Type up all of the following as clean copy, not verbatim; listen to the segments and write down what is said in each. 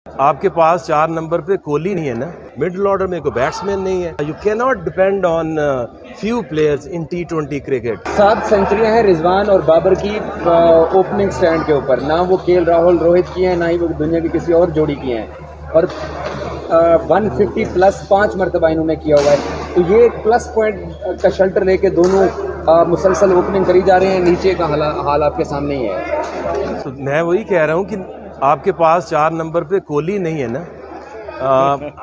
آپ کے پاس 4 نمبر پہ کوہلی نہیں ہے نا، مڈل آرڈر میں کوئی بیٹسمین نہیں ہے. یو کی not depend on few players in T20 cricket. 7 سینچریاں ہیں رضوان اور بابر کی اوپننگ سٹینڈ کے اوپر. نہ وہ KL راہل روہت کی ہیں، نہ ہی وہ دنیا کی کسی اور جوڑی کی ہیں. اور 150 پلس 5 مرتبہ انہوں نے کیا ہوا ہے. تو یہ ایک پلس پوائنٹ کا شیلٹر لے کے دونوں مسلسل اوپننگ کری جا رہے ہیں. نیچے کا حال آپ کے سامنے ہی ہے. میں وہی کہہ رہا ہوں کہ آپ کے پاس 4 نمبر پہ کوہلی نہیں ہے نا،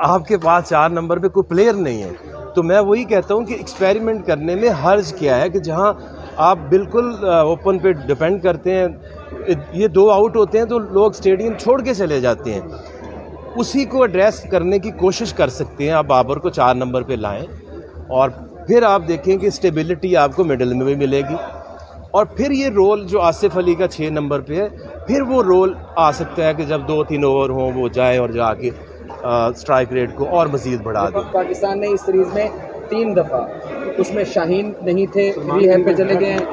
آپ کے پاس 4 نمبر پہ کوئی پلیئر نہیں ہے. تو میں وہی کہتا ہوں کہ ایکسپیریمنٹ کرنے میں حرج کیا ہے کہ جہاں آپ بالکل اوپن پہ ڈیپینڈ کرتے ہیں، یہ 2 آؤٹ ہوتے ہیں تو لوگ اسٹیڈیم چھوڑ کے چلے جاتے ہیں. اسی کو ایڈریس کرنے کی کوشش کر سکتے ہیں. آپ بابر کو 4 نمبر پہ لائیں اور پھر آپ دیکھیں کہ اسٹیبلٹی آپ کو مڈل میں بھی ملے گی. اور پھر یہ رول جو آصف علی کا 6 نمبر پہ ہے، پھر وہ رول آ سکتا ہے کہ جب 2-3 اوور ہوں وہ جائے اور جا کے اسٹرائک ریٹ کو اور مزید بڑھا دیں. پاکستان نے اس سیریز میں 3 دفعہ، اس میں شاہین نہیں تھے، ری ہیب پہ چلے گئے ہیں،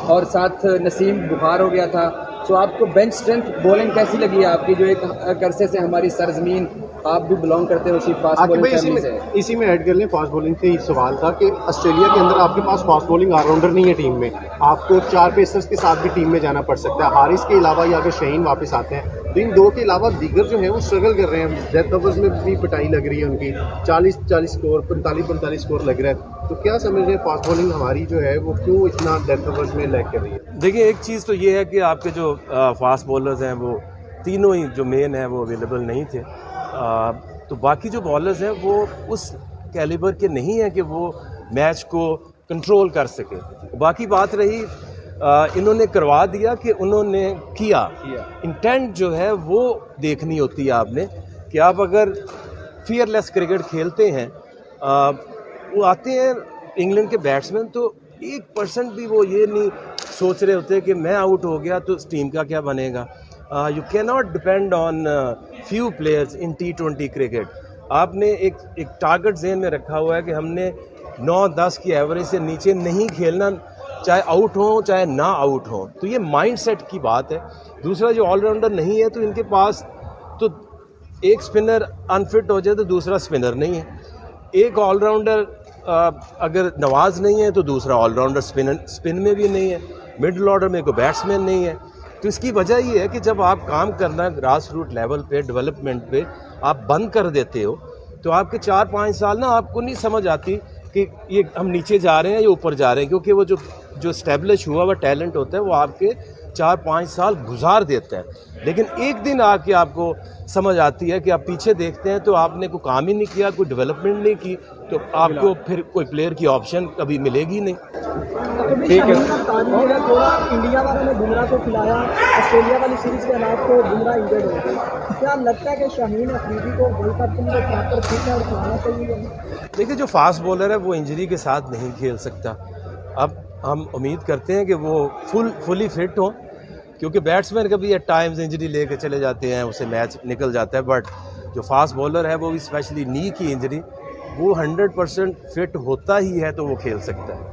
اور ساتھ نسیم بخار ہو گیا تھا. تو آپ کو بینچ اسٹرینتھ بولنگ کیسی لگی ہے آپ کی، جو ایک عرصے سے ہماری سرزمین آپ بھی بلانگ کرتے ہیں اسی فاسٹ بولنگ فیملی سے؟ اسی میں ایڈ کر لیں، فاسٹ بولنگ سے ہی سوال تھا کہ آسٹریلیا کے اندر آپ کے پاس فاسٹ بولنگ آل راؤنڈر نہیں ہے ٹیم میں. آپ کو 4 پیسرز کے ساتھ بھی ٹیم میں جانا پڑ سکتا ہے. حارث کے علاوہ یا اگر شہین واپس آتے ہیں تو ان 2 کے علاوہ دیگر جو ہیں وہ اسٹرگل کر رہے ہیں. ڈیتھ اوورز میں بھی پٹائی لگ رہی ہے ان کی، 40 اسکور، 45 اسکور لگ رہا ہے. تو کیا سمجھ رہے ہیں فاسٹ بولنگ ہماری جو ہے وہ کیوں اتنا ڈیتھ اوورز میں لیگ کر رہی ہے؟ دیکھیں، ایک چیز تو یہ ہے کہ آپ کے جو فاسٹ بولرز ہیں وہ تینوں ہی جو مین ہیں وہ اویلیبل نہیں تھے. تو باقی جو بالرز ہیں وہ اس کیلیبر کے نہیں ہیں کہ وہ میچ کو کنٹرول کر سکے. باقی بات رہی انہوں نے کروا دیا کہ انہوں نے کیا. انٹینٹ جو ہے وہ دیکھنی ہوتی ہے آپ نے کہ آپ اگر فیئر لیس کرکٹ کھیلتے ہیں. وہ آتے ہیں انگلینڈ کے بیٹسمین تو 1% بھی وہ یہ نہیں سوچ رہے ہوتے کہ میں آؤٹ ہو گیا تو اس ٹیم کا کیا بنے گا. یو کی not depend on few players in T20 cricket. آپ نے ایک ٹارگٹ ذہن میں رکھا ہوا ہے کہ ہم نے 9-10 کی ایوریج سے نیچے نہیں کھیلنا، چاہے آؤٹ ہوں چاہے نہ آؤٹ ہوں. تو یہ مائنڈ سیٹ کی بات ہے. دوسرا جو آل راؤنڈر نہیں ہے تو ان کے پاس تو ایک اسپنر انفٹ ہو جائے تو دوسرا اسپنر نہیں ہے. ایک آل راؤنڈر اگر نواز نہیں ہے تو دوسرا آل راؤنڈر اسپن میں بھی نہیں ہے. مڈل آرڈر میں کوئی بیٹسمین نہیں ہے. تو اس کی وجہ یہ ہے کہ جب آپ کام کرنا گراس روٹ لیول پہ، ڈیولپمنٹ پہ آپ بند کر دیتے ہو تو آپ کے 4-5 سال نا آپ کو نہیں سمجھ آتی کہ یہ ہم نیچے جا رہے ہیں یا اوپر جا رہے ہیں. کیونکہ وہ جو اسٹیبلش ہوا ہوا ٹیلنٹ ہوتا ہے وہ آپ کے 4-5 سال گزار دیتا ہے. لیکن ایک دن آ کے آپ کو سمجھ آتی ہے کہ آپ پیچھے دیکھتے ہیں تو آپ نے کوئی کام ہی نہیں کیا، کوئی ڈیولپمنٹ نہیں کی، تو آپ کو پھر کوئی پلیئر کی آپشن کبھی ملے گی نہیں. ٹھیک ہے، تھوڑا انڈیا والوں نے بمراہ کو کھلایا، آسٹریلیا والی سیریز کے بعد تو بمراہ انجرڈ ہو گئے. کیا لگتا ہے کہ شاہین افریدی کو ورلڈ کپ کے لیے پراپر فٹ ہے اور کھلانا چاہیے؟ دیکھیے، جو فاسٹ بولر ہے وہ انجری کے ساتھ نہیں کھیل سکتا. اب ہم امید کرتے ہیں کہ وہ فلی فٹ ہوں، کیونکہ بیٹسمین کبھی ایٹ ٹائمز انجری لے کے چلے جاتے ہیں، اسے میچ نکل جاتا ہے. بٹ جو فاسٹ بولر ہے وہ اسپیشلی نی کی انجری، وہ 100% فٹ ہوتا ہی ہے تو وہ کھیل سکتا ہے.